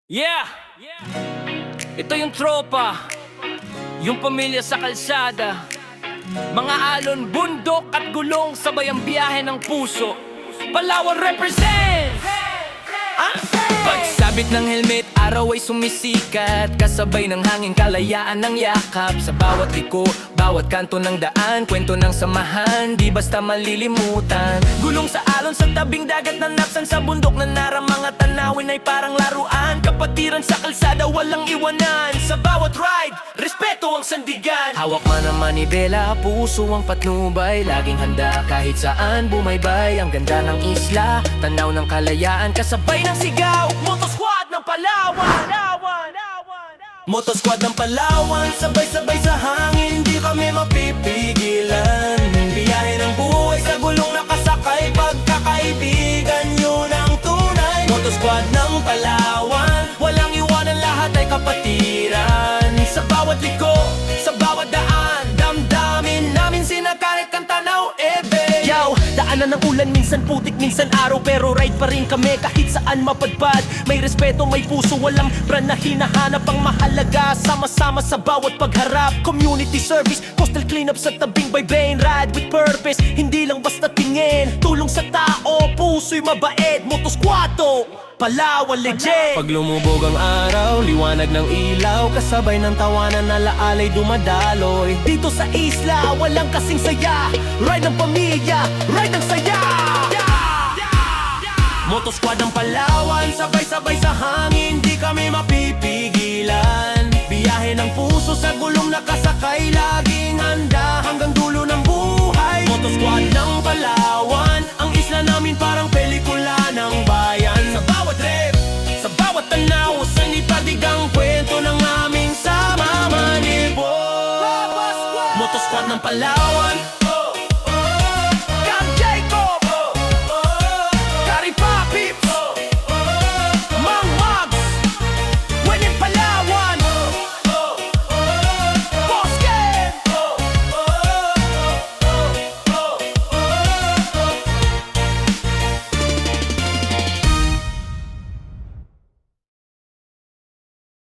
Yeah! Ito yung tropa, yung pamilya sa kalsada, mga alon, bundok at gulong, sabay ang biyahe ng puso. Palawan represent! Pagsabit ng helmet, araw ay sumisikat, kasabay ng hangin, kalayaan ng yakap. Sa bawat liko, bawat kanto ng daan, kwento ng samahan, di basta malilimutan. Gulong sa alon, sa tabing dagat na napsan, sa bundok na narang mga tanawin ay parang laruan. Kapatiran sa kalsada, walang iwanan, sa bawat ride, respeto ang sandigan. Hawak man ang manibela, puso ang patnubay, laging handa kahit saan bumaybay. Ang ganda ng isla, tanaw ng kalayaan, kasabay ng sigaw, Moto Squad ng Palawan. Moto Squad ng Palawan, sabay-sabay sa hangin, di kami mapipigilan. Biyahe ng buhay sa gulong nakasakay, pagkakaibigan yun ang tunay. Moto Squad ng Palawan, walang iwanan, lahat ay kapatiran. Sa bawat liko, sa bawat daan, damdamin namin sinakarit kang tanaw, ebe. Yaw, daanan ng ulan, minsan putik, minsan araw, pero ride pa rin kami kahit saan mapadpad. May respeto, may puso, walang brand na hinahanap. Ang mahalaga, sama-sama sa bawat pagharap. Community service, coastal cleanup sa tabing baybayin, ride with purpose, hindi lang basta tingin. Tulong sa tao, puso'y mabait, Moto Squad to Palawan legend. Pag lumubog ang araw, liwanag ng ilaw, kasabay ng tawanan na laalay dumadaloy. Dito sa isla, walang kasing saya, ride ng pamilya, ride ng saya. Moto Squad ng Palawan, sabay-sabay sa hangin, di kami mapipigilan. Biyahe ng puso sa gulong nakasakay, laging handa hanggang dulo ng buhay. Moto Squad ng Palawan, ang isla namin parang pelikula ng bayan. Sa bawat trip, sa bawat tanaw, sanipadig ang kwento ng aming sama manibol. Moto Squad ng Palawan,